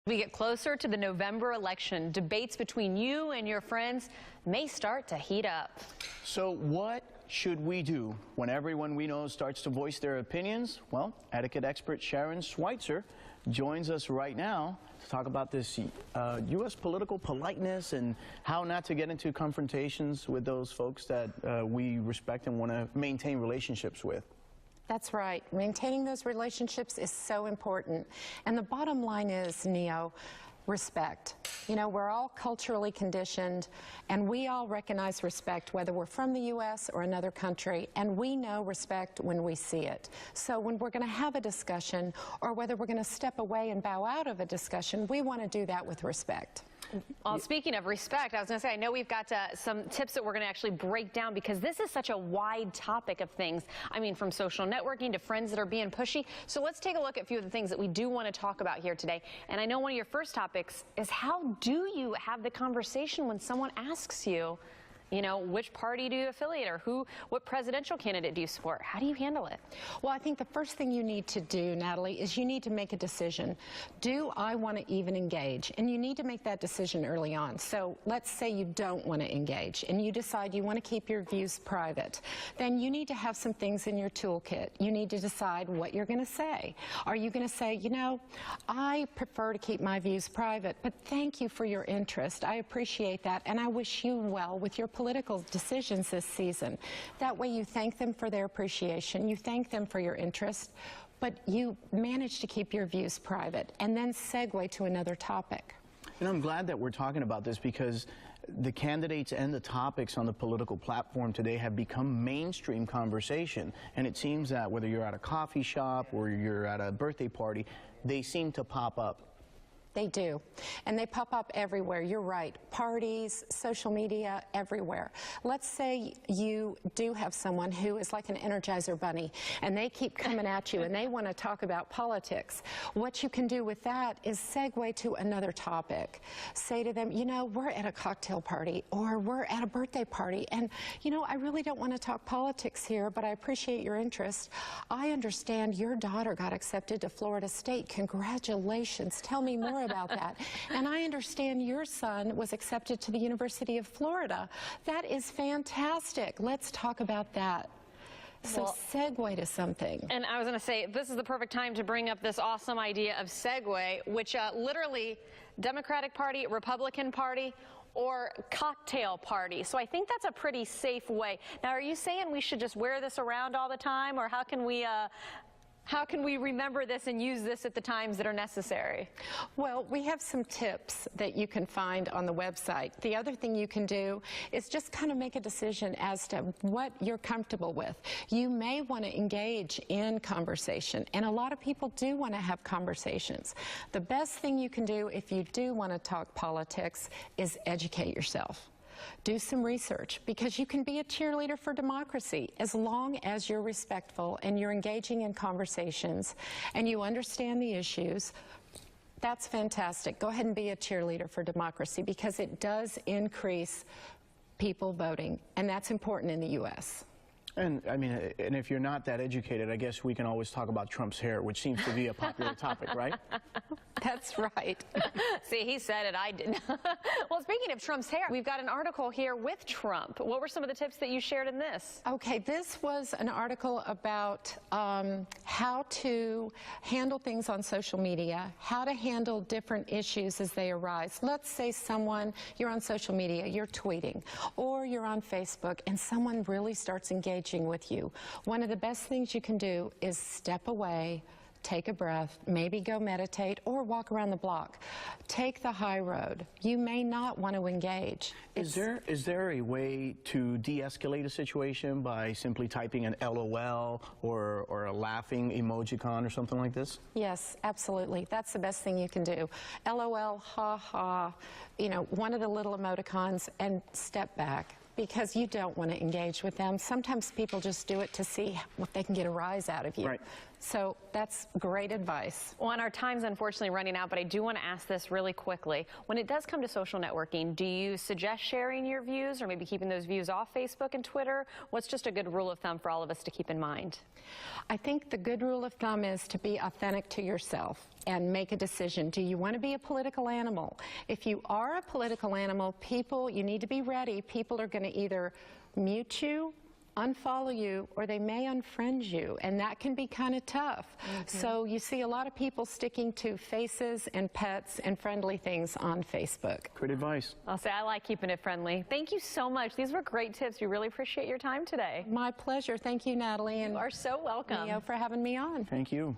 We get closer to the November election. Debates between you and your friends may start to heat up. So what should we do when everyone we know starts to voice their opinions? Well, etiquette expert Sharon Schweitzer joins us right now to talk about this U.S. political politeness and how not to get into confrontations with those folks that we respect and want to maintain relationships with. That's right. Maintaining those relationships is so important. And the bottom line is, Neo, respect. You know, we're all culturally conditioned, and we all recognize respect, whether we're from the U.S. or another country, and we know respect when we see it. So when we're going to have a discussion, or whether we're going to step away and bow out of a discussion, we want to do that with respect. Well, speaking of respect, I was going to say, I know we've got some tips that we're going to actually break down because this is such a wide topic of things. I mean, from social networking to friends that are being pushy. So let's take a look at a few of the things that we do want to talk about here today. And I know one of your first topics is how do you have the conversation when someone asks you, you know, which party do you affiliate or what presidential candidate do you support? How do you handle it? Well, I think the first thing you need to do, Natalie, is you need to make a decision. Do I want to even engage? And you need to make that decision early on. So let's say you don't want to engage and you decide you want to keep your views private. Then you need to have some things in your toolkit. You need to decide what you're going to say. Are you going to say, you know, I prefer to keep my views private, but thank you for your interest. I appreciate that, and I wish you well with your political decisions this season. That way you thank them for their appreciation, you thank them for your interest, but you manage to keep your views private, and then segue to another topic. And I'm glad that we're talking about this because the candidates and the topics on the political platform today have become mainstream conversation. And it seems that whether you're at a coffee shop or you're at a birthday party, they seem to pop up. They do. And they pop up everywhere. You're right. Parties, social media, everywhere. Let's say you do have someone who is like an Energizer bunny and they keep coming at you and they want to talk about politics. What you can do with that is segue to another topic. Say to them, you know, we're at a cocktail party or we're at a birthday party and, you know, I really don't want to talk politics here, but I appreciate your interest. I understand your daughter got accepted to Florida State. Congratulations. Tell me more about that. And I understand your son was accepted to the University of Florida. That is fantastic. Let's talk about that. So segue to something. And I was going to say, this is the perfect time to bring up this awesome idea of segue, which literally Democratic Party, Republican Party, or cocktail party. So I think that's a pretty safe way. Now, are you saying we should just wear this around all the time, or how can we remember this and use this at the times that are necessary? Well, we have some tips that you can find on the website. The other thing you can do is just kind of make a decision as to what you're comfortable with. You may want to engage in conversation, and a lot of people do want to have conversations. The best thing you can do if you do want to talk politics is educate yourself. Do some research, because you can be a cheerleader for democracy as long as you're respectful and you're engaging in conversations and you understand the issues. That's fantastic. Go ahead and be a cheerleader for democracy because it does increase people voting, and that's important in the U.S. And I mean, and if you're not that educated, I guess we can always talk about Trump's hair, which seems to be a popular topic, right? That's right. See, he said it, I didn't. Well, speaking of Trump's hair, we've got an article here with Trump. What were some of the tips that you shared in this? Okay, this was an article about how to handle things on social media, how to handle different issues as they arise. Let's say you're on social media, you're tweeting, or you're on Facebook, and someone really starts engaging with you. One of the best things you can do is step away, take a breath, maybe go meditate or walk around the block. Take the high road. You may not want to engage. Is there a way to de-escalate a situation by simply typing an LOL or a laughing emojicon or something like this? Yes, absolutely. That's the best thing you can do. LOL, ha ha, you know, one of the little emoticons, and step back, because you don't want to engage with them. Sometimes people just do it to see if they can get a rise out of you. Right. So that's great advice. Well, and our time's unfortunately running out, but I do want to ask this really quickly. When it does come to social networking, do you suggest sharing your views or maybe keeping those views off Facebook and Twitter? What's just a good rule of thumb for all of us to keep in mind? I think the good rule of thumb is to be authentic to yourself and make a decision. Do you want to be a political animal? If you are a political animal, you need to be ready. People are going to either mute you, unfollow you, or they may unfriend you, and that can be kind of tough. So you see a lot of people sticking to faces and pets and friendly things on Facebook. Good advice. I'll say I like keeping it friendly. Thank you so much. These were great tips. We really appreciate your time today. My pleasure. Thank you, Natalie. You are so welcome. Leo, for having me on. Thank you.